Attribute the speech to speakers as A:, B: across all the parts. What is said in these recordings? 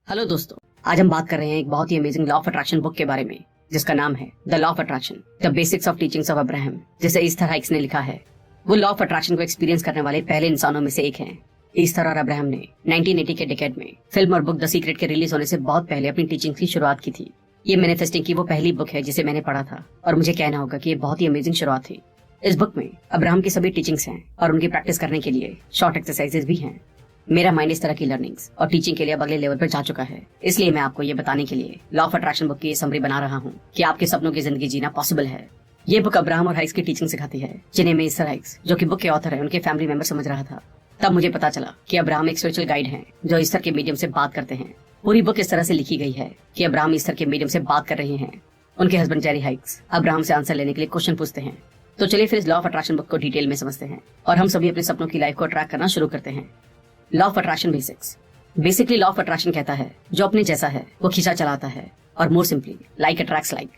A: Hello दोस्तों, आज हम बात कर रहे हैं एक बहुत ही amazing law of attraction book के बारे में जिसका नाम है the law of attraction the basics of teachings of Abraham, जिसे ईस्थर हाइक्स ने लिखा है। वो लॉ ऑफ अट्रैक्शन को एक्सपीरियंस करने वाले पहले इंसानों में से एक हैं। ईस्थर और अब्राहम ने 1980 के डिकेड में फिल्म और बुक द सीक्रेट के रिलीज होने से बहुत पहले अपनी टीचिंग की शुरुआत की थी। ये मैनिफेस्टिंग की वो पहली बुक है जिसे मैंने पढ़ा था और मुझे कहना होगा कि ये बहुत ही अमेजिंग शुरुआत थी। इस बुक में अब्राहम की सभी टीचिंग्स हैं और उनकी प्रैक्टिस करने के लिए शॉर्ट एक्सरसाइजेज भी हैं। मेरा माइंड इस तरह की लर्निंग्स और टीचिंग के लिए अब अगले लेवल पर जा चुका है, इसलिए मैं आपको ये बताने के लिए लॉ ऑफ अट्रैक्शन बुक की ये समरी बना रहा हूँ कि आपके सपनों की जिंदगी जीना पॉसिबल है। ये बुक अब्राहम और हाइक्स की टीचिंग सिखाती है, जिन्हें मैं ईस्थर हाइक्स, जो कि बुक के ऑथर है, उनके फैमिली मेंबर समझ रहा था। तब मुझे पता चला कि अब्राहम एक स्पिरिचुअल गाइड हैं जो ईस्थर के मीडियम से बात करते हैं। पूरी बुक इस तरह से लिखी गई है कि अब्राहम ईस्थर के मीडियम से बात कर रहे हैं। उनके हस्बैंड जेरी हाइक्स अब्राहम से आंसर लेने के लिए क्वेश्चन पूछते हैं। तो चलिए फिर इस लॉ ऑफ अट्रैक्शन बुक को डिटेल में समझते हैं और हम सभी अपने सपनों की लाइफ को अट्रैक्ट करना शुरू करते हैं। Law of attraction basics. Basically law of attraction कहता है जो अपने जैसा है वो खींचा चलाता है, और मोर सिंपली लाइक अट्रैक्ट्स लाइक।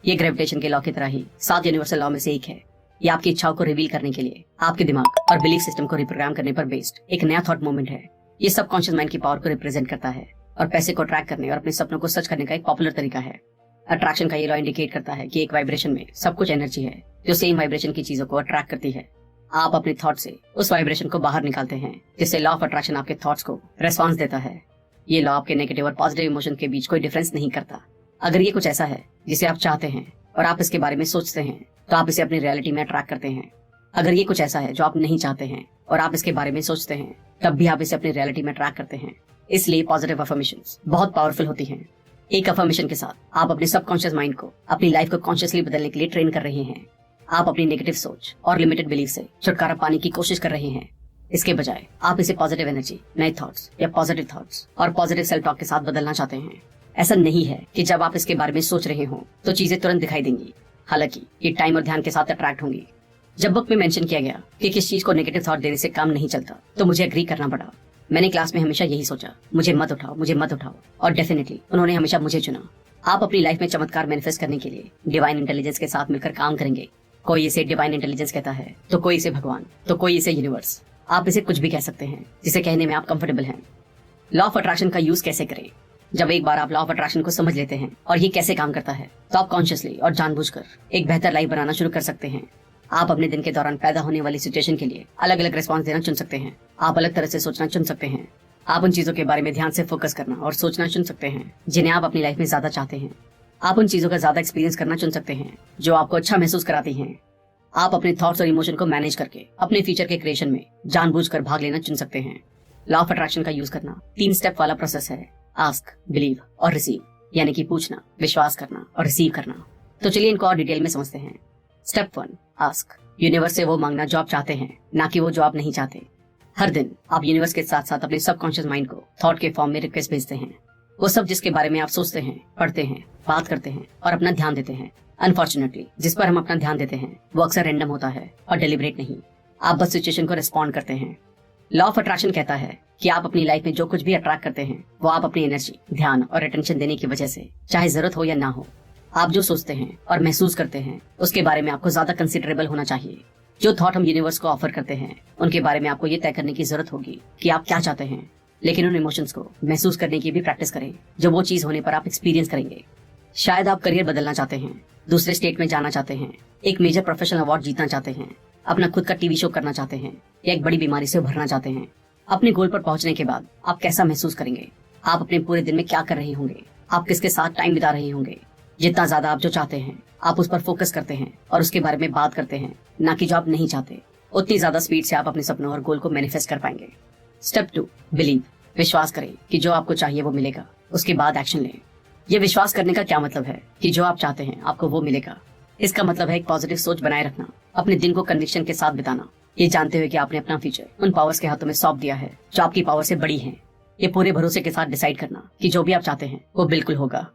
A: ये ग्रेविटेशन के लॉ की तरह ही 7 यूनिवर्सल लॉ में से एक है। ये आपकी इच्छाओं को रिवील करने के लिए आपके दिमाग और बिलीफ सिस्टम को रिप्रोग्राम करने पर बेस्ड एक नया थॉट मूवमेंट है। ये सबकॉन्शियस माइंड की पावर को रिप्रेजेंट करता है और पैसे को अट्रैक्ट करने और अपने सपनों को सच करने का एक पॉपुलर तरीका है। अट्रैक्शन का ये लॉ इंडिकेट करता है कि एक वाइब्रेशन में सब कुछ एनर्जी है जो सेम वाइब्रेशन की चीजों को अट्रैक्ट करती है। आप अपने थॉट से उस वाइब्रेशन को बाहर निकालते हैं, जिससे लॉ ऑफ अट्रैक्शन आपके थॉट्स को रेस्पॉन्स देता है। ये लॉ आपके नेगेटिव और पॉजिटिव इमोशन के बीच कोई डिफरेंस नहीं करता। अगर ये कुछ ऐसा है जिसे आप चाहते हैं और आप इसके बारे में सोचते हैं तो आप इसे अपनी रियलिटी में अट्रैक्ट करते हैं। अगर ये कुछ ऐसा है जो आप नहीं चाहते हैं और आप इसके बारे में सोचते हैं तब भी आप इसे अपनी रियलिटी में अट्रैक्ट करते हैं। इसलिए पॉजिटिव अफर्मेशंस बहुत पावरफुल होती हैं। एक अफर्मेशन के साथ आप अपने सबकॉन्शियस माइंड को अपनी लाइफ को कॉन्शियसली बदलने के लिए ट्रेन कर रहे हैं। आप अपनी नेगेटिव सोच और लिमिटेड बिलीफ से छुटकारा पाने की कोशिश कर रहे हैं। इसके बजाय आप इसे पॉजिटिव एनर्जी, नए थॉट्स या पॉजिटिव थॉट्स और पॉजिटिव सेल्फ टॉक के साथ बदलना चाहते हैं। ऐसा नहीं है कि जब आप इसके बारे में सोच रहे हो तो चीजें तुरंत दिखाई देंगी, हालांकि ये टाइम और ध्यान के साथ अट्रैक्ट होंगी। जब बुक में मेंशन किया गया कि किस चीज को नेगेटिव थॉट देने से काम नहीं चलता तो मुझे एग्री करना पड़ा। मैंने क्लास में हमेशा यही सोचा, मुझे मत उठाओ, मुझे मत उठाओ, और डेफिनेटली उन्होंने हमेशा मुझे चुना। आप अपनी लाइफ में चमत्कार मैनिफेस्ट करने के लिए डिवाइन इंटेलिजेंस के साथ मिलकर काम करेंगे। कोई इसे डिवाइन इंटेलिजेंस कहता है, तो कोई इसे भगवान, तो कोई इसे यूनिवर्स। आप इसे कुछ भी कह सकते हैं जिसे कहने में आप कंफर्टेबल हैं। लॉ ऑफ अट्रैक्शन का यूज कैसे करें? जब एक बार आप लॉ ऑफ अट्रैक्शन को समझ लेते हैं और ये कैसे काम करता है तो आप कॉन्शियसली और जानबूझकर एक बेहतर लाइफ बनाना शुरू कर सकते हैं। आप अपने दिन के दौरान पैदा होने वाली सिचुएशन के लिए अलग अलग रिस्पॉन्स देना चुन सकते हैं। आप अलग तरह से सोचना चुन सकते हैं। आप उन चीजों के बारे में ध्यान से फोकस करना और सोचना चुन सकते हैं जिन्हें आप अपनी लाइफ में ज्यादा चाहते हैं। आप उन चीजों का ज्यादा एक्सपीरियंस करना चुन सकते हैं जो आपको अच्छा महसूस कराती हैं। आप अपने थॉट्स और इमोशन को मैनेज करके अपने फ्यूचर के क्रिएशन में जानबूझकर भाग लेना चुन सकते हैं। लॉ ऑफ अट्रैक्शन का यूज करना 3 स्टेप वाला प्रोसेस है। आस्क, बिलीव और रिसीव, यानी कि पूछना, विश्वास करना और रिसीव करना। तो चलिए इनको और डिटेल में समझते हैं। Step 1, ask. यूनिवर्स से वो मांगना जो आप चाहते हैं, ना कि वो जो आप नहीं चाहते। हर दिन आप यूनिवर्स के साथ साथ अपने सबकॉन्शियस माइंड को थॉट के फॉर्म में रिक्वेस्ट भेजते हैं। वो सब जिसके बारे में आप सोचते हैं, पढ़ते हैं, बात करते हैं और अपना ध्यान देते हैं। अनफॉर्चुनेटली जिस पर हम अपना ध्यान देते हैं वो अक्सर रैंडम होता है और डेलिब्रेट नहीं। आप बस सिचुएशन को रिस्पॉन्ड करते हैं। लॉ ऑफ अट्रैक्शन कहता है कि आप अपनी लाइफ में जो कुछ भी अट्रैक्ट करते हैं वो आप अपनी एनर्जी, ध्यान और अटेंशन देने की वजह से, चाहे जरूरत हो या ना हो। आप जो सोचते हैं और महसूस करते हैं उसके बारे में आपको ज्यादा कंसिडरेबल होना चाहिए। जो थॉट हम यूनिवर्स को ऑफर करते हैं उनके बारे में आपको ये तय करने की जरूरत होगी कि आप क्या चाहते हैं, लेकिन उन इमोशंस को महसूस करने की भी प्रैक्टिस करें जो वो चीज होने पर आप एक्सपीरियंस करेंगे। शायद आप करियर बदलना चाहते हैं, दूसरे स्टेट में जाना चाहते हैं, एक मेजर प्रोफेशनल अवार्ड जीतना चाहते हैं, अपना खुद का टीवी शो करना चाहते हैं या एक बड़ी बीमारी से उभरना चाहते हैं। अपने गोल पर पहुंचने के बाद आप कैसा महसूस करेंगे? आप अपने पूरे दिन में क्या कर रहे होंगे? आप किसके साथ टाइम बिता रहे होंगे? जितना ज्यादा आप जो चाहते हैं आप उस पर फोकस करते हैं और उसके बारे में बात करते हैं, ना कि जो आप नहीं चाहते, उतनी ज्यादा स्पीड से आप अपने सपनों और गोल को मैनिफेस्ट कर पाएंगे। Step 2, believe. विश्वास करें कि जो आपको चाहिए वो मिलेगा। उसके बाद एक्शन लें। ये विश्वास करने का क्या मतलब है कि जो आप चाहते हैं आपको वो मिलेगा। इसका मतलब है एक पॉजिटिव सोच बनाए रखना, अपने दिन को कन्विक्शन के साथ बिताना, ये जानते हुए कि आपने अपना फ्यूचर उन पावर्स के हाथों में सौंप दिया है जो आपकी पावर से बड़ी हैं। ये पूरे भरोसे के साथ डिसाइड करना कि जो भी आप चाहते हैं वो बिल्कुल होगा।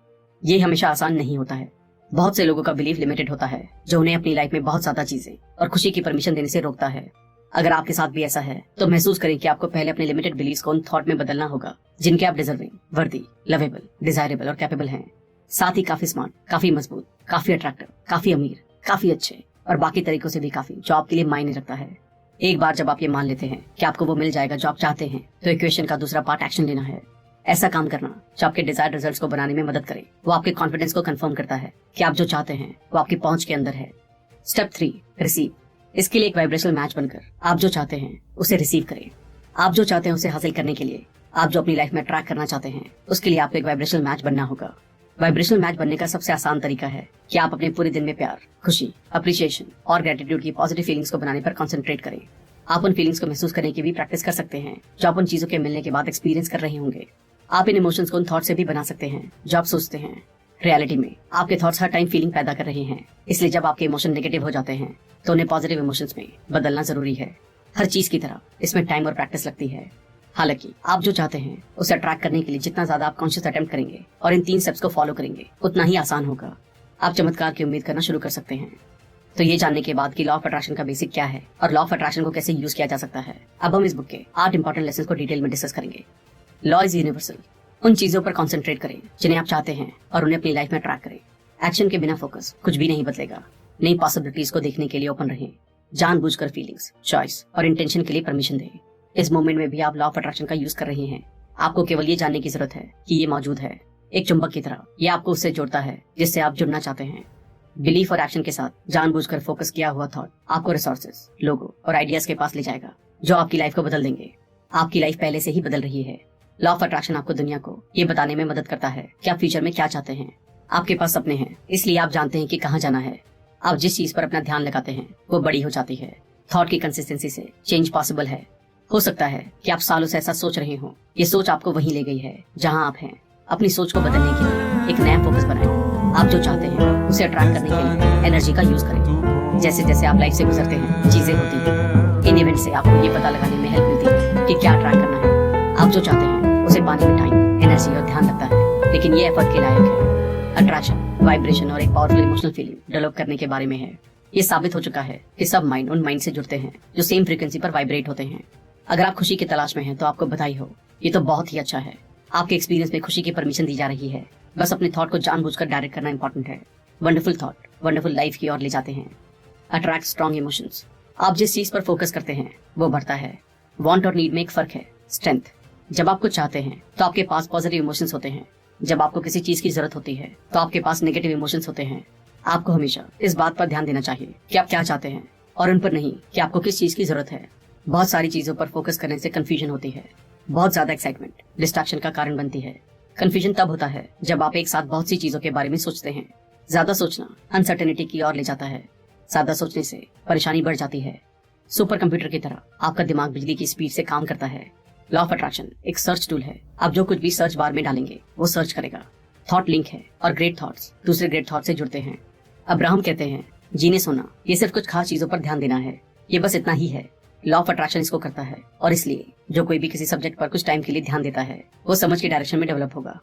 A: ये हमेशा आसान नहीं होता है। बहुत से लोगों का बिलीफ लिमिटेड होता है जो उन्हें अपनी लाइफ में बहुत ज्यादा चीजें और खुशी की परमिशन देने से रोकता है। अगर आपके साथ भी ऐसा है तो महसूस करें कि आपको पहले अपने लिमिटेड बिलीव्स को उन थॉट में बदलना होगा जिनके आप डिजर्विंग, वर्दी, लवेबल, डिजायरेबल और कैपेबल हैं। साथ ही काफी स्मार्ट, काफी मजबूत, काफी अट्रैक्टिव, काफी अमीर, काफी अच्छे और बाकी तरीकों से भी काफी, जो आपके लिए मायने रखता है। एक बार जब आप ये मान लेते हैं कि आपको वो मिल जाएगा जो आप चाहते हैं तो इक्वेशन का दूसरा पार्ट एक्शन लेना है। ऐसा काम करना जो आपके डिजायर्ड रिजल्ट्स को बनाने में मदद करे। वो आपके कॉन्फिडेंस को कंफर्म करता है कि आप जो चाहते हैं वो आपकी पहुंच के अंदर है। Step 3, receive. इसके लिए एक वाइब्रेशनल मैच बनकर आप जो चाहते हैं उसे रिसीव करें। आप जो चाहते हैं उसे हासिल करने के लिए, आप जो अपनी लाइफ में ट्रैक करना चाहते हैं, उसके लिए आपको एक वाइब्रेशनल मैच बनना होगा। वाइब्रेशनल मैच बनने का सबसे आसान तरीका है कि आप अपने पूरे दिन में प्यार, खुशी, अप्रिशिएशन और ग्रेटिट्यूड की पॉजिटिव फीलिंग्स को बनाने पर कंसंट्रेट करें। आप उन फीलिंग्स को महसूस करने की भी प्रैक्टिस कर सकते हैं जो आप उन चीजों के मिलने के बाद एक्सपीरियंस कर रहे होंगे। आप इन इमोशंस को उन थॉट से भी बना सकते हैं जो आप सोचते हैं। रियलिटी में आपके थॉट्स हर टाइम फीलिंग पैदा कर रहे हैं, इसलिए जब आपके इमोशन नेगेटिव हो जाते हैं तो उन्हें पॉजिटिव इमोशंस में बदलना जरूरी है। हर चीज की तरह इसमें टाइम और प्रैक्टिस लगती है। हालांकि आप जो चाहते हैं उसे अट्रैक्ट करने के लिए जितना ज्यादा आप कॉन्शियस अटेम्प्ट करेंगे और इन 3 स्टेप्स को फॉलो करेंगे उतना ही आसान होगा। आप चमत्कार की उम्मीद करना शुरू कर सकते हैं। तो ये जानने के बाद कि लॉ ऑफ अट्रैक्शन का बेसिक क्या है और लॉ ऑफ अट्रैक्शन को कैसे यूज किया जा सकता है, अब हम इस बुक के 8 इंपॉर्टेंट लेसन को डिटेल में डिस्कस करेंगे। Law is universal. उन चीजों पर कॉन्सेंट्रेट करें जिन्हें आप चाहते हैं और उन्हें अपनी लाइफ में ट्रैक करें। एक्शन के बिना फोकस कुछ भी नहीं बदलेगा। नई पॉसिबिलिटीज को देखने के लिए ओपन रहें। जानबूझकर फीलिंग्स, चॉइस और इंटेंशन के लिए परमिशन दें। इस मोमेंट में भी आप लॉ ऑफ अट्रैक्शन का यूज कर रहे हैं। आपको केवल ये जानने की जरूरत है कि ये मौजूद है। एक चुंबक की तरह ये आपको उससे जोड़ता है जिससे आप जुड़ना चाहते हैं। बिलीफ और एक्शन के साथ जानबूझकर फोकस किया हुआ थॉट आपको रिसोर्सेज, लोगो और आइडियाज के पास ले जाएगा जो आपकी लाइफ को बदल देंगे। आपकी लाइफ पहले से ही बदल रही है। लॉ ऑफ अट्रैक्शन आपको दुनिया को ये बताने में मदद करता है कि आप फ्यूचर में क्या चाहते हैं। आपके पास सपने हैं, इसलिए आप जानते हैं कि कहाँ जाना है। आप जिस चीज पर अपना ध्यान लगाते हैं वो बड़ी हो जाती है। थॉट की कंसिस्टेंसी से चेंज पॉसिबल है। हो सकता है कि आप सालों से ऐसा सोच रहे हो, ये सोच आपको वहीं ले गई है जहां आप हैं। अपनी सोच को बदलने के लिए एक नया फोकस बनाएं। आप जो चाहते हैं उसे अट्रैक्ट करने के लिए एनर्जी का यूज करें। जैसे जैसे आप लाइफ से गुजरते हैं चीजें होती हैं। इन इवेंट से आपको ये पता लगाने में हेल्प मिलती है कि क्या अट्रैक्ट करना है। आप जो चाहते हैं उसे पाने में टाइम, एनर्जी और ध्यान लगता है, लेकिन ये एफर्ट के लायक है। अट्रैक्शन, वाइब्रेशन और एक पावरफुल इमोशनल फीलिंग डेवलप करने के बारे में है। ये साबित हो चुका है कि सब माइंड उन माइंड से जुड़ते हैं जो सेम फ्रीक्वेंसी पर वाइब्रेट होते हैं। अगर आप खुशी की तलाश में हैं तो आपको बधाई हो, ये तो बहुत ही अच्छा है। आपके एक्सपीरियंस में खुशी की परमिशन दी जा रही है। बस अपने थॉट को जानबूझकर डायरेक्ट करना इंपॉर्टेंट है। वंडरफुल थॉट वंडरफुल लाइफ की ओर ले जाते हैं। Attract strong emotions. आप जिस चीज पर फोकस करते हैं वो बढ़ता है। वांट और नीड में एक फर्क है। स्ट्रेंथ, जब आप कुछ चाहते हैं तो आपके पास पॉजिटिव इमोशंस होते हैं। जब आपको किसी चीज की जरूरत होती है तो आपके पास नेगेटिव इमोशंस होते हैं। आपको हमेशा इस बात पर ध्यान देना चाहिए कि आप क्या चाहते हैं और उन पर नहीं कि आपको किस चीज की जरूरत है। बहुत सारी चीजों पर फोकस करने से कंफ्यूजन होती है। बहुत ज्यादा एक्साइटमेंट डिस्ट्रैक्शन का कारण बनती है। कंफ्यूजन तब होता है जब आप एक साथ बहुत सी चीजों के बारे में सोचते हैं। ज्यादा सोचना अनसर्टेनिटी की ओर ले जाता है। ज्यादा सोचने से परेशानी बढ़ जाती है। सुपर कंप्यूटर की तरह आपका दिमाग बिजली की स्पीड से काम करता है। लॉ ऑफ अट्रैक्शन एक सर्च टूल है। आप जो कुछ भी सर्च बार में डालेंगे वो सर्च करेगा। थॉट लिंक है और ग्रेट थॉट्स दूसरे ग्रेट थॉट से जुड़ते हैं। अब्राहम कहते हैं, जीने सोना ये सिर्फ कुछ खास चीजों पर ध्यान देना है। ये बस इतना ही है। लॉ ऑफ अट्रैक्शन इसको करता है और इसलिए जो कोई भी किसी सब्जेक्ट पर कुछ टाइम के लिए ध्यान देता है वो समझ के डायरेक्शन में डेवलप होगा।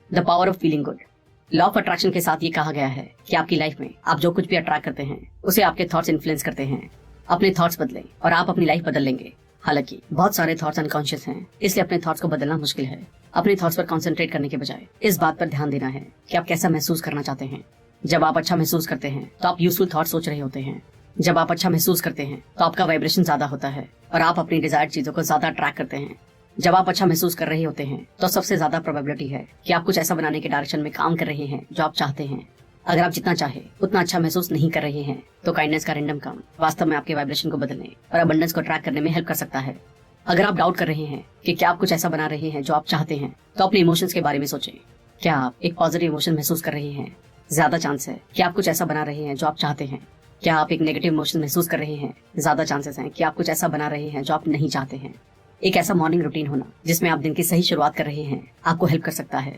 A: The power of feeling good. Law of attraction के साथ ये कहा गया है कि आपकी लाइफ में आप जो कुछ भी अट्रैक्ट करते हैं उसे आपके थॉट्स इन्फ्लुएंस करते हैं। अपने थॉट्स बदलें और आप अपनी लाइफ बदल लेंगे। हालांकि बहुत सारे थॉट्स अनकॉन्शियस हैं, इसलिए अपने थॉट्स को बदलना मुश्किल है। अपने थॉट्स पर कंसंट्रेट करने के बजाय इस बात पर ध्यान देना है कि आप कैसा महसूस करना चाहते हैं। जब आप अच्छा महसूस करते हैं तो आप यूजफुल थॉट सोच रहे होते हैं। जब आप अच्छा महसूस करते हैं तो आपका वाइब्रेशन ज्यादा होता है और आप अपनी डिजायर्ड चीजों को ज्यादा अट्रैक्ट करते हैं। जब आप अच्छा महसूस कर रहे होते हैं तो सबसे ज्यादा प्रोबेबिलिटी है कि आप कुछ ऐसा बनाने के डायरेक्शन में काम कर रहे हैं जो आप चाहते हैं। अगर आप जितना चाहे उतना अच्छा महसूस नहीं कर रहे हैं तो काइंडनेस का रैंडम काम वास्तव में आपके वाइब्रेशन को बदलने और अबंडेंस को ट्रैक करने में हेल्प कर सकता है। अगर आप डाउट कर रहे हैं कि क्या आप कुछ ऐसा बना रहे हैं जो आप चाहते हैं तो अपने इमोशंस के बारे में सोचें। क्या आप एक पॉजिटिव इमोशन महसूस कर रहे हैं? ज्यादा चांस है कि आप कुछ ऐसा बना रहे हैं जो आप चाहते हैं। क्या आप एक नेगेटिव इमोशन महसूस कर रहे हैं? ज्यादा चांसेस हैं कि आप कुछ ऐसा बना रहे हैं जो आप नहीं चाहते हैं। एक ऐसा मॉर्निंग रूटीन होना जिसमें आप दिन की सही शुरुआत कर रहे हैं आपको हेल्प कर सकता है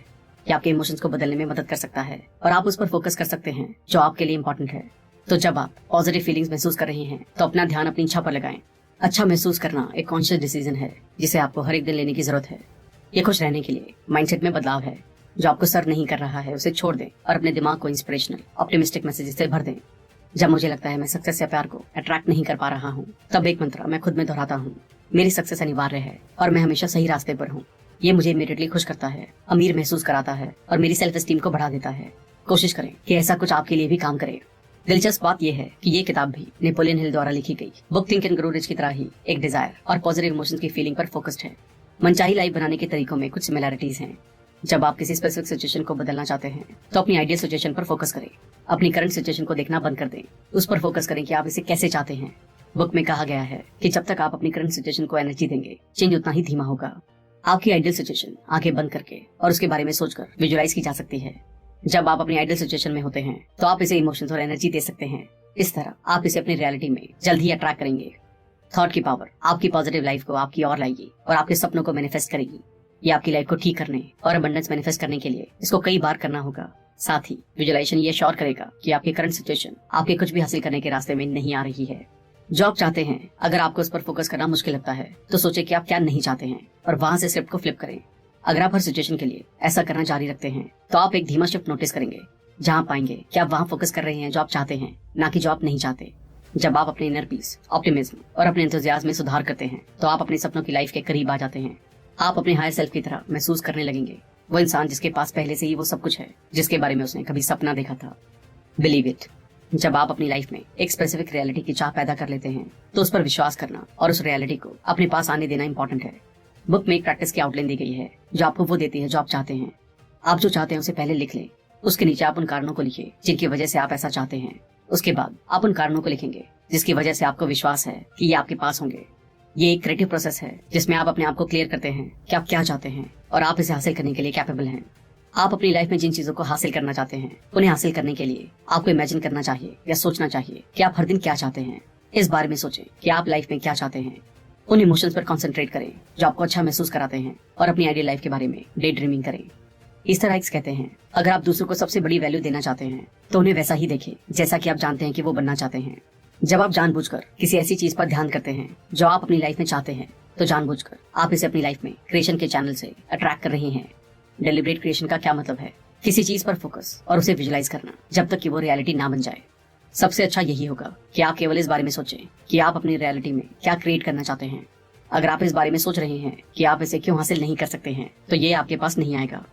A: कि आपके इमोशंस को बदलने में मदद कर सकता है और आप उस पर फोकस कर सकते हैं जो आपके लिए इंपॉर्टेंट है। तो जब आप पॉजिटिव फीलिंग्स महसूस कर रहे हैं तो अपना ध्यान अपनी इच्छा पर लगाएं। अच्छा महसूस करना एक कॉन्शियस डिसीजन है जिसे आपको हर एक दिन लेने की जरूरत है। ये खुश रहने के लिए माइंडसेट में बदलाव है। जो आपको सर्व नहीं कर रहा है उसे छोड़ दें और अपने दिमाग को इंस्पिरेशनल ऑप्टिमिस्टिक मैसेजेस से भर दें। जब मुझे लगता है मैं सक्सेस या प्यार को अट्रैक्ट नहीं कर पा रहा हूँ तब एक मंत्र मैं खुद में दोहराता हूँ, मेरी सक्सेस अनिवार्य है और मैं हमेशा सही रास्ते पर हूँ। ये मुझे इमीडिएटली खुश करता है, अमीर महसूस कराता है और मेरी सेल्फ एस्टीम को बढ़ा देता है। कोशिश करें कि ऐसा कुछ आपके लिए भी काम करे। दिलचस्प बात यह है कि ये किताब भी नेपोलियन हिल द्वारा लिखी गई book think and grow rich की तरह ही एक डिजायर और पॉजिटिव इमोशंस की फीलिंग पर फोकस्ड है। मनचाही लाइफ बनाने के तरीकों में कुछ सिमिलैरिटीज हैं। जब आप किसी स्पेसिफिक सिचुएशन को बदलना चाहते हैं तो अपनी आइडियल सिचुएशन पर फोकस करें। अपनी करंट सिचुएशन को देखना बंद कर दें, उस पर फोकस करें कि आप इसे कैसे चाहते हैं। बुक में कहा गया है कि जब तक आप अपनी करंट सिचुएशन को एनर्जी देंगे, चेंज उतना ही धीमा होगा। आपकी आइडियल सिचुएशन आंखें बंद करके और उसके बारे में सोचकर विजुअलाइज की जा सकती है। जब आप अपनी आइडियल सिचुएशन में होते हैं तो आप इसे इमोशंस और एनर्जी दे सकते हैं। इस तरह आप इसे अपनी रियलिटी में जल्द ही अट्रैक्ट करेंगे। थॉट की पावर आपकी पॉजिटिव लाइफ को आपकी ओर लाएगी और आपके सपनों को मैनिफेस्ट करेगी। ये आपकी लाइफ को ठीक करने और अबंडेंस मैनिफेस्ट करने के लिए इसको कई बार करना होगा। साथ ही विजुअलाइजेशन ये श्योर करेगा कि आपकी करंट सिचुएशन आपके कुछ भी हासिल करने के रास्ते में नहीं आ रही है। जो आप चाहते हैं, अगर आपको उस पर फोकस करना मुश्किल लगता है तो सोचे कि आप क्या नहीं चाहते हैं और वहां से स्क्रिप्ट को फ्लिप करें। अगर आप हर सिचुएशन के लिए ऐसा करना जारी रखते हैं तो आप एक धीमा शिफ्ट नोटिस करेंगे, जहां पाएंगे कि आप वहां फोकस कर रहे हैं जो आप चाहते हैं, ना कि जो आप नहीं चाहते। जब आप अपने इनर पीस, ऑप्टिमिज्म और अपने एंथुसियाज्म में सुधार करते हैं तो आप अपने सपनों की लाइफ के करीब आ जाते हैं। आप अपने हायर सेल्फ की तरह महसूस करने लगेंगे, वो इंसान जिसके पास पहले से ही वो सब कुछ है जिसके बारे में उसने कभी सपना देखा था। Believe it. जब आप अपनी लाइफ में एक स्पेसिफिक रियलिटी की चाह पैदा कर लेते हैं तो उस पर विश्वास करना और उस रियलिटी को अपने पास आने देना इंपॉर्टेंट है। बुक में एक प्रैक्टिस की आउटलाइन दी गई है जो आपको वो देती है जो आप चाहते हैं। आप जो चाहते हैं उसे पहले लिख लें, उसके नीचे आप उन कारणों को लिखिए जिनकी वजह से आप ऐसा चाहते हैं। उसके बाद आप उन कारणों को लिखेंगे जिसकी वजह से आपको विश्वास है कि ये आपके पास होंगे। ये एक क्रिएटिव प्रोसेस है जिसमें आप अपने आप को क्लियर करते हैं कि आप क्या चाहते हैं और आप इसे हासिल करने के लिए कैपेबल हैं। आप अपनी लाइफ में जिन चीजों को हासिल करना चाहते हैं उन्हें हासिल करने के लिए आपको इमेजिन करना चाहिए या सोचना चाहिए कि आप हर दिन क्या चाहते हैं। इस बारे में सोचें कि आप लाइफ में क्या चाहते हैं। उन इमोशंस पर कंसंट्रेट करें जो आपको अच्छा महसूस कराते हैं और अपनी आइडियल लाइफ के बारे में डे ड्रीमिंग करें। इस तरह कहते हैं, अगर आप दूसरों को सबसे बड़ी वैल्यू देना चाहते हैं तो उन्हें वैसा ही देखें जैसा कि आप जानते हैं कि वो बनना चाहते हैं। जब आप जानबूझकर किसी ऐसी चीज पर ध्यान करते हैं जो आप अपनी लाइफ में चाहते हैं तो जानबूझकर आप इसे अपनी लाइफ में क्रिएशन के चैनल से अट्रैक्ट कर रहे हैं। डेलिब्रेट क्रिएशन का क्या मतलब है? किसी चीज पर फोकस और उसे विजुलाइज करना जब तक कि वो रियलिटी ना बन जाए। सबसे अच्छा यही होगा कि आप केवल इस बारे में सोचें कि आप अपनी रियलिटी में क्या क्रिएट करना चाहते हैं। अगर आप इस बारे में सोच रहे हैं कि आप इसे क्यों हासिल नहीं कर सकते हैं तो ये आपके पास नहीं आएगा।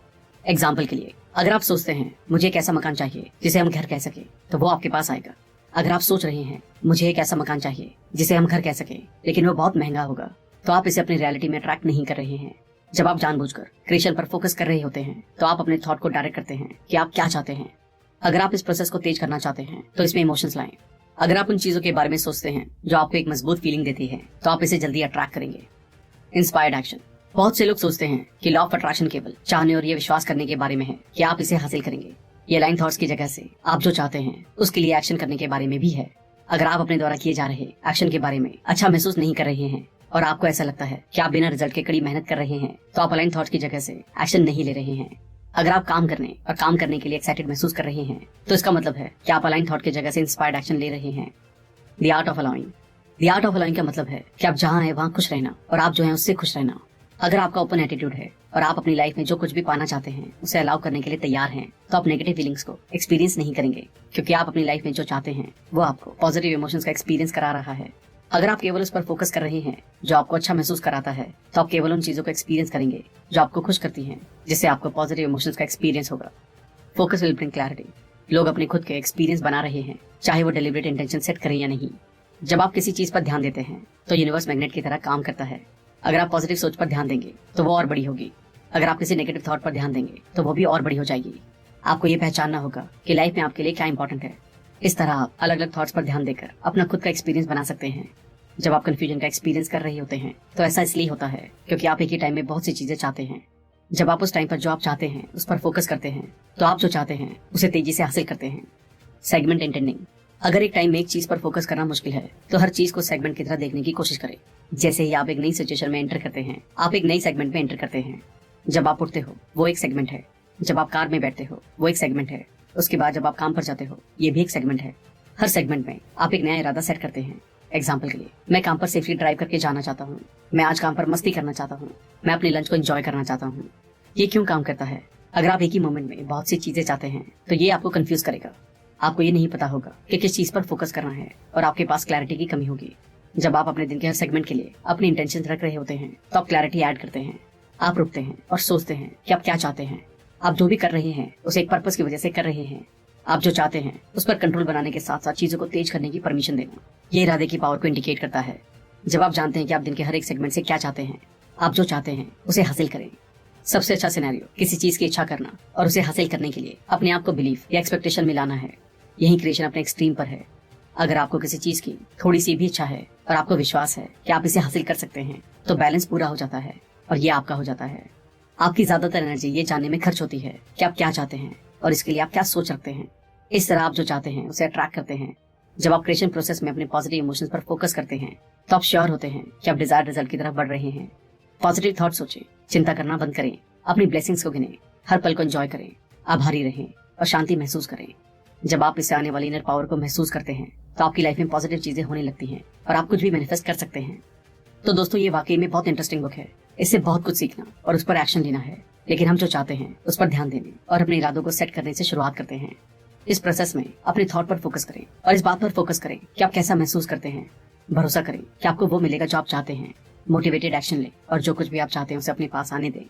A: एग्जाम्पल के लिए, अगर आप सोचते हैं मुझे एक ऐसा मकान चाहिए जिसे हम घर कह सके तो वो आपके पास आएगा। अगर आप सोच रहे हैं मुझे एक ऐसा मकान चाहिए जिसे हम घर कह सके लेकिन वो बहुत महंगा होगा तो आप इसे अपनी रियलिटी में अट्रैक्ट नहीं कर रहे हैं। जब आप जानबूझकर क्रिएशन पर फोकस कर रहे होते हैं तो आप अपने थॉट को डायरेक्ट करते हैं कि आप क्या चाहते हैं। अगर आप इस प्रोसेस को तेज करना चाहते हैं तो इसमें इमोशंस लाएं। अगर आप उन चीजों के बारे में सोचते हैं जो आपको एक मजबूत फीलिंग देती है तो आप इसे जल्दी अट्रैक्ट करेंगे। Inspired action. बहुत से लोग सोचते हैं कि लॉ ऑफ अट्रैक्शन केवल चाहने और ये विश्वास करने के बारे में है कि आप इसे हासिल करेंगे। ये लाइन थॉट्स की जगह से आप जो चाहते हैं उसके लिए एक्शन करने के बारे में भी है। अगर आप अपने द्वारा किए जा रहे एक्शन के बारे में अच्छा महसूस नहीं कर रहे हैं और आपको ऐसा लगता है कि आप बिना रिजल्ट के कड़ी मेहनत कर रहे हैं तो आप अलाइन थॉट्स की जगह से एक्शन नहीं ले रहे हैं। अगर आप काम करने के लिए एक्साइटेड महसूस कर रहे हैं तो इसका मतलब है कि आप अलाइन थॉट की जगह से इंस्पायर्ड एक्शन ले रहे हैं। The art of allowing. The art of allowing का मतलब है कि आप जहाँ हैं वहाँ खुश रहना और आप जो हैं उससे खुश रहना। अगर आपका ओपन एटीट्यूड है और आप अपनी लाइफ में जो कुछ भी पाना चाहते हैं उसे अलाउ करने के लिए तैयार हैं तो आप नेगेटिव फीलिंग्स को एक्सपीरियंस नहीं करेंगे, क्योंकि आप अपनी लाइफ में जो चाहते हैं वो आपको पॉजिटिव इमोशंस का एक्सपीरियंस करा रहा है। अगर आप केवल उस पर फोकस कर रहे हैं जो आपको अच्छा महसूस कराता है तो आप केवल उन चीजों को एक्सपीरियंस करेंगे जो आपको खुश करती हैं, जिससे आपको पॉजिटिव इमोशंस का एक्सपीरियंस होगा। Focus will bring clarity. लोग अपने खुद के एक्सपीरियंस बना रहे हैं, चाहे वो डेलिब्रेट इंटेंशन सेट करें या नहीं। जब आप किसी चीज पर ध्यान देते हैं तो यूनिवर्स मैग्नेट की तरह काम करता है। अगर आप पॉजिटिव सोच पर ध्यान देंगे तो वो और बड़ी होगी। अगर आप किसी नेगेटिव थॉट पर ध्यान देंगे तो वो भी और बड़ी हो जाएगी। आपको ये पहचानना होगा कि लाइफ में आपके लिए क्या इंपॉर्टेंट है। इस तरह आप अलग अलग थॉट्स पर ध्यान देकर अपना खुद का एक्सपीरियंस बना सकते हैं। जब आप कंफ्यूजन का एक्सपीरियंस कर रहे होते हैं तो ऐसा इसलिए होता है क्योंकि आप एक ही टाइम में बहुत सी चीजें चाहते हैं। जब आप उस टाइम पर जो आप चाहते हैं उस पर फोकस करते हैं तो आप जो चाहते हैं उसे तेजी से हासिल करते हैं। Segment intending. अगर एक टाइम में एक चीज पर फोकस करना मुश्किल है तो हर चीज को सेगमेंट की तरह देखने की कोशिश करें। जैसे ही आप एक नई सिचुएशन में एंटर करते हैं आप एक नई सेगमेंट में एंटर करते हैं। जब आप उठते हो वो एक सेगमेंट है, जब आप कार में बैठते हो वो एक सेगमेंट है, उसके बाद जब आप काम पर जाते हो ये भी एक सेगमेंट है। हर सेगमेंट में आप एक नया इरादा सेट करते हैं। एग्जाम्पल के लिए, मैं काम पर सेफली ड्राइव करके जाना चाहता हूँ, मैं आज काम पर मस्ती करना चाहता हूँ, मैं अपने लंच को एंजॉय करना चाहता हूँ। ये क्यों काम करता है? अगर आप एक ही मोमेंट में बहुत सी चीजें चाहते हैं तो ये आपको कंफ्यूज करेगा। आपको ये नहीं पता होगा कि किस चीज पर फोकस करना है और आपके पास क्लैरिटी की कमी होगी। जब आप अपने दिन के हर सेगमेंट के लिए अपनी इंटेंशन रख रहे होते हैं तो आप क्लैरिटी ऐड करते हैं। आप रुकते हैं और सोचते हैं कि आप क्या चाहते हैं। आप जो भी कर रहे हैं उसे एक पर्पस की वजह से कर रहे हैं। आप जो चाहते हैं उस पर कंट्रोल बनाने के साथ साथ चीजों को तेज करने की परमिशन देना, ये इरादे की पावर को इंडिकेट करता है। जब आप जानते हैं कि आप दिन के हर एक सेगमेंट से क्या चाहते हैं, आप जो चाहते हैं उसे हासिल करें। सबसे अच्छा सिनेरियो किसी चीज की इच्छा करना और उसे हासिल करने के लिए अपने आप को बिलीफ या एक्सपेक्टेशन में लाना है। यही क्रिएशन अपने एक्सट्रीम पर है। अगर आपको किसी चीज की थोड़ी सी भी इच्छा है और आपको विश्वास है कि आप इसे हासिल कर सकते हैं, तो बैलेंस पूरा हो जाता है और ये आपका हो जाता है। आपकी ज्यादातर एनर्जी ये जानने में खर्च होती है कि आप क्या चाहते हैं और इसके लिए आप क्या सोच रखते हैं। इस तरह आप जो चाहते हैं उसे अट्रैक्ट करते हैं। जब आप क्रिएशन प्रोसेस में अपने पॉजिटिव इमोशंस पर फोकस करते हैं तो आप श्योर होते हैं कि आप डिजायर्ड रिजल्ट की तरफ बढ़ रहे हैं। पॉजिटिव थॉट सोचें, चिंता करना बंद करें, अपनी ब्लेसिंग्स को गिनें, हर पल को एंजॉय करें, आभारी रहें और शांति महसूस करें। जब आप इससे आने वाली इनर पावर को महसूस करते हैं तो आपकी लाइफ में पॉजिटिव चीजें होने लगती हैं और आप कुछ भी मैनिफेस्ट कर सकते हैं। तो दोस्तों, ये वाकई में बहुत इंटरेस्टिंग बुक है। इससे बहुत कुछ सीखना और उस पर एक्शन लेना है, लेकिन हम जो चाहते हैं उस पर ध्यान देने और अपने इरादों को सेट करने से शुरुआत करते हैं। इस प्रोसेस में अपने थॉट पर फोकस करें और इस बात पर फोकस करें कि आप कैसा महसूस करते हैं। भरोसा करें कि आपको वो मिलेगा जो आप चाहते हैं। मोटिवेटेड एक्शन लें और जो कुछ भी आप चाहते हैं उसे अपने पास आने दें।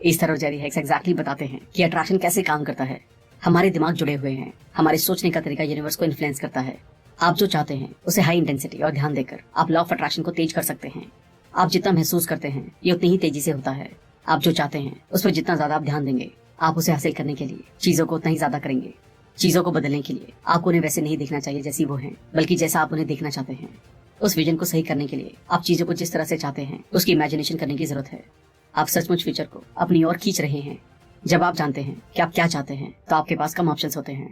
A: इस तरह जेरी हेक्स एग्जैक्टली बताते हैं कि अट्रैक्शन कैसे काम करता है। हमारे दिमाग जुड़े हुए हैं, हमारे सोचने का तरीका यूनिवर्स को इन्फ्लुएंस करता है। आप जो चाहते हैं उसे हाई इंटेंसिटी और ध्यान देकर आप लॉ ऑफ अट्रैक्शन को तेज कर सकते हैं। आप जितना महसूस करते हैं ये उतनी ही तेजी से होता है। आप जो चाहते हैं उस पर जितना ज्यादा आप ध्यान देंगे, आप उसे हासिल करने के लिए चीजों को उतना ही ज्यादा करेंगे। चीजों को बदलने के लिए आपको उन्हें वैसे नहीं देखना चाहिए जैसी वो हैं, बल्कि जैसा आप उन्हें देखना चाहते हैं। उस विजन को सही करने के लिए आप चीजों को जिस तरह से चाहते हैं उसकी इमेजिनेशन करने की जरूरत है। आप सचमुच फ्यूचर को अपनी ओर खींच रहे हैं। जब आप जानते हैं कि आप क्या चाहते हैं तो आपके पास कम ऑप्शंस होते हैं।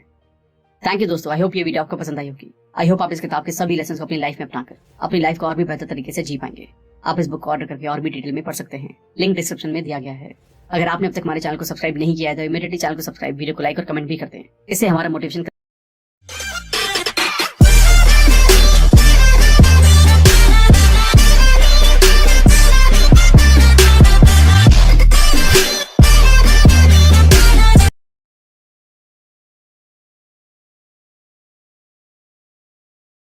A: थैंक यू दोस्तों, आई होप ये वीडियो आपको पसंद आई होगी। आई होप आप इस किताब के सभी लेसन को अपनी लाइफ में अपनाकर अपनी लाइफ को और भी बेहतर तरीके से जी पाएंगे। आप इस बुक को ऑर्डर करके और भी डिटेल में पढ़ सकते हैं। लिंक डिस्क्रिप्शन में दिया गया है। अगर आपने अब तक हमारे चैनल को सब्सक्राइब नहीं किया है तो इमीडिएटली चैनल को सब्सक्राइब, वीडियो को लाइक और कमेंट भी करते हैं। इससे हमारा मोटिवेशन